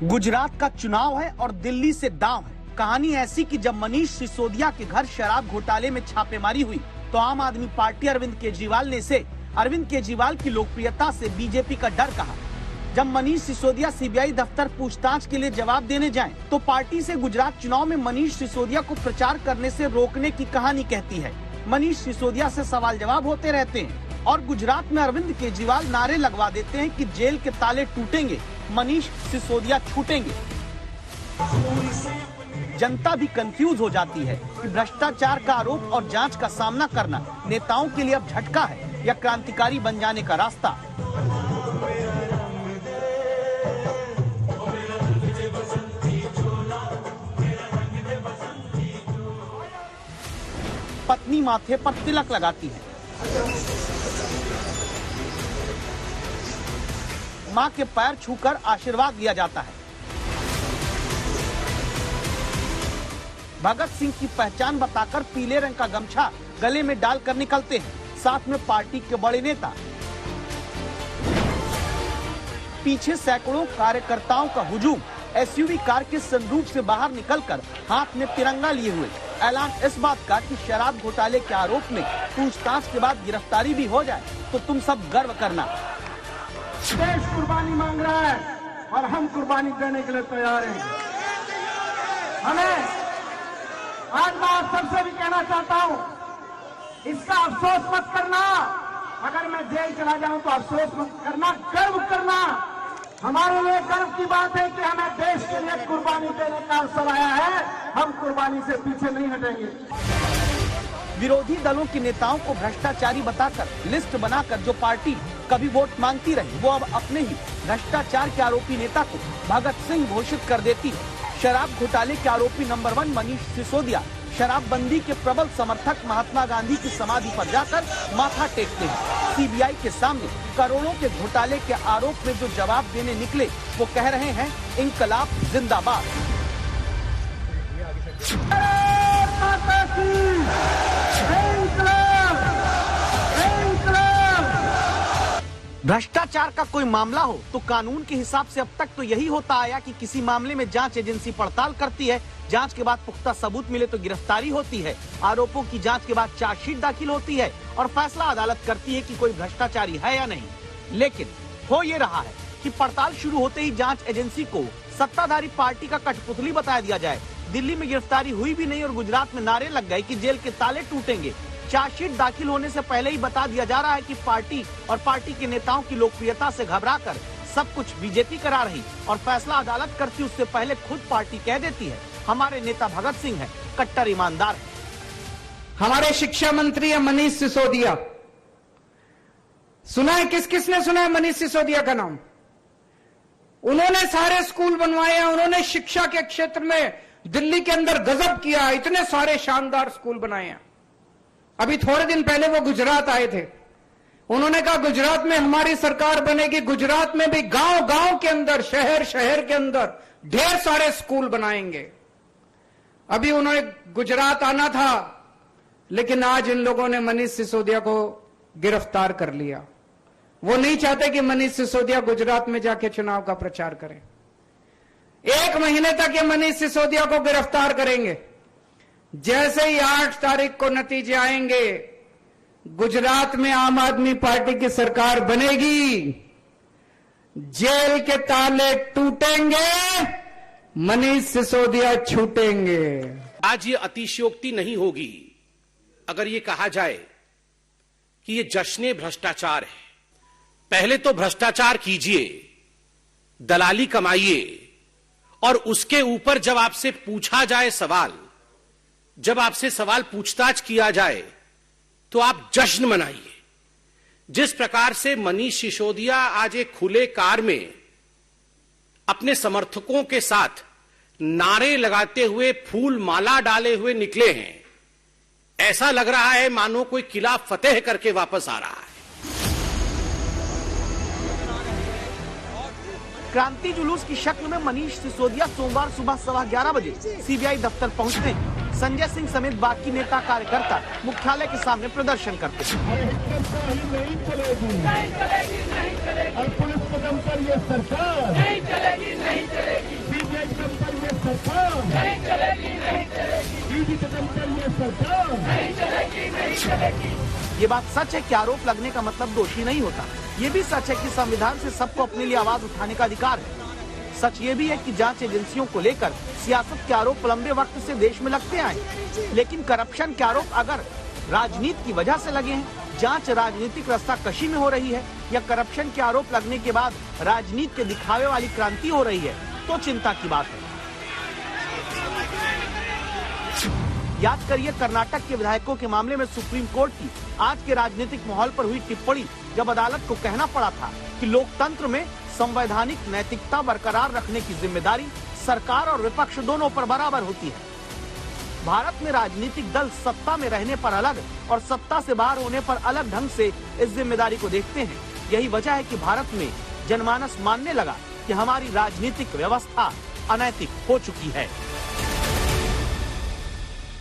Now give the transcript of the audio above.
गुजरात का चुनाव है और दिल्ली से दांव है। कहानी ऐसी कि जब मनीष सिसोदिया के घर शराब घोटाले में छापेमारी हुई तो आम आदमी पार्टी अरविंद केजरीवाल की लोकप्रियता से बीजेपी का डर कहा। जब मनीष सिसोदिया सीबीआई दफ्तर पूछताछ के लिए जवाब देने जाएं, तो पार्टी से गुजरात चुनाव में मनीष सिसोदिया को प्रचार करने से रोकने की कहानी कहती है। मनीष सिसोदिया से सवाल जवाब होते रहते हैं और गुजरात में अरविंद केजरीवाल नारे लगवा देते हैं कि जेल के ताले टूटेंगे, मनीष सिसोदिया छूटेंगे। जनता भी कंफ्यूज हो जाती है कि भ्रष्टाचार का आरोप और जांच का सामना करना नेताओं के लिए अब झटका है या क्रांतिकारी बन जाने का रास्ता। पत्नी माथे पर तिलक लगाती है, मां के पैर छूकर आशीर्वाद लिया जाता है। भगत सिंह की पहचान बताकर पीले रंग का गमछा गले में डालकर निकलते हैं, साथ में पार्टी के बड़े नेता। पीछे सैकड़ों कार्यकर्ताओं का हुजूम, एसयूवी कार के सनरूफ से बाहर निकलकर हाथ में तिरंगा लिए हुए। ऐलान इस बात का कि शराब घोटाले के आरोप में पूछताछ के बाद गिरफ्तारी भी हो जाए तो तुम सब गर्व करना। देश कुर्बानी मांग रहा है और हम कुर्बानी देने के लिए तैयार हैं। हमें आज मैं आप सबसे भी कहना चाहता हूं, इसका अफसोस मत करना। अगर मैं जेल चला जाऊं तो अफसोस मत करना, गर्व करना। हमारे लिए गर्व की बात है कि हमें देश के लिए कुर्बानी देने का अवसर आया है। हम कुर्बानी से पीछे नहीं हटेंगे। विरोधी दलों के नेताओं को भ्रष्टाचारी बताकर लिस्ट बनाकर जो पार्टी कभी वोट मांगती रही, वो अब अपने ही भ्रष्टाचार के आरोपी नेता को भगत सिंह घोषित कर देती है। शराब घोटाले के आरोपी नंबर 1 मनीष सिसोदिया शराबबंदी के प्रबल समर्थक महात्मा गांधी की समाधि पर जाकर माथा टेकते हैं। सीबीआई के सामने करोड़ों के घोटाले के आरोप में जो जवाब देने निकले, वो कह रहे हैं इंकलाब जिंदाबाद। भ्रष्टाचार का कोई मामला हो तो कानून के हिसाब से अब तक तो यही होता आया कि किसी मामले में जांच एजेंसी पड़ताल करती है, जांच के बाद पुख्ता सबूत मिले तो गिरफ्तारी होती है, आरोपों की जांच के बाद चार्जशीट दाखिल होती है और फैसला अदालत करती है कि कोई भ्रष्टाचारी है या नहीं। लेकिन हो ये रहा है कि पड़ताल शुरू होते ही जांच एजेंसी को सत्ताधारी पार्टी का कठपुतली बताया दिया जाए। दिल्ली में गिरफ्तारी हुई भी नहीं और गुजरात में नारे लग गए कि जेल के ताले टूटेंगे। चार्जशीट दाखिल होने से पहले ही बता दिया जा रहा है कि पार्टी और पार्टी के नेताओं की लोकप्रियता से घबराकर सब कुछ बीजेपी करा रही और फैसला अदालत करती उससे पहले खुद पार्टी कह देती है हमारे नेता भगत सिंह है, कट्टर ईमानदार है। हमारे शिक्षा मंत्री है मनीष सिसोदिया। सुना है, किसने सुना है मनीष सिसोदिया का नाम? उन्होंने सारे स्कूल बनवाए हैं, उन्होंने शिक्षा के क्षेत्र में दिल्ली के अंदर गजब किया, इतने सारे शानदार स्कूल बनाए हैं। अभी थोड़े दिन पहले वो गुजरात आए थे, उन्होंने कहा गुजरात में हमारी सरकार बनेगी, गुजरात में भी गांव गांव के अंदर, शहर शहर के अंदर ढेर सारे स्कूल बनाएंगे। अभी उन्होंने गुजरात आना था, लेकिन आज इन लोगों ने मनीष सिसोदिया को गिरफ्तार कर लिया। वो नहीं चाहते कि मनीष सिसोदिया गुजरात में जाके चुनाव का प्रचार करें। 1 महीने तक ये मनीष सिसोदिया को गिरफ्तार करेंगे। जैसे ही 8 तारीख को नतीजे आएंगे, गुजरात में आम आदमी पार्टी की सरकार बनेगी, जेल के ताले टूटेंगे, मनीष सिसोदिया छूटेंगे। आज ये अतिशयोक्ति नहीं होगी अगर ये कहा जाए कि ये जश्न भ्रष्टाचार है। पहले तो भ्रष्टाचार कीजिए, दलाली कमाइए और उसके ऊपर जब आपसे पूछा जाए सवाल, जब आपसे सवाल पूछताछ किया जाए तो आप जश्न मनाइए। जिस प्रकार से मनीष सिसोदिया आज एक खुले कार में अपने समर्थकों के साथ नारे लगाते हुए, फूल माला डाले हुए निकले हैं, ऐसा लग रहा है मानो कोई किला फतेह करके वापस आ रहा है। क्रांति जुलूस की शक्ल में मनीष सिसोदिया सोमवार सुबह 11:15 बजे सीबीआई दफ्तर पहुंचते हैं। संजय सिंह समेत बाकी नेता कार्यकर्ता मुख्यालय के सामने प्रदर्शन करते हैं। और पुलिस कदम पर ये सरकार नहीं चलेगी, नहीं चलेगी। की कदम पर ये सरकार नहीं चलेगी, नहीं चलेगी। ये बात सच है कि आरोप लगने का मतलब दोषी नहीं होता। ये भी सच है कि संविधान से सबको अपने लिए आवाज उठाने का अधिकार है। सच ये भी है कि जांच एजेंसियों को लेकर सियासत के आरोप लंबे वक्त से देश में लगते आए, लेकिन करप्शन के आरोप अगर राजनीति की वजह से लगे हैं, जांच राजनीतिक रस्साकशी में हो रही है, या करप्शन के आरोप लगने के बाद राजनीति के दिखावे वाली क्रांति हो रही है, तो चिंता की बात है। याद करिए कर्नाटक के विधायकों के मामले में सुप्रीम कोर्ट की आज के राजनीतिक माहौल पर हुई टिप्पणी, जब अदालत को कहना पड़ा था कि लोकतंत्र में संवैधानिक नैतिकता बरकरार रखने की जिम्मेदारी सरकार और विपक्ष दोनों पर बराबर होती है। भारत में राजनीतिक दल सत्ता में रहने पर अलग और सत्ता से बाहर होने पर अलग ढंग से इस जिम्मेदारी को देखते हैं। यही वजह है कि भारत में जनमानस मानने लगा कि हमारी राजनीतिक व्यवस्था अनैतिक हो चुकी है।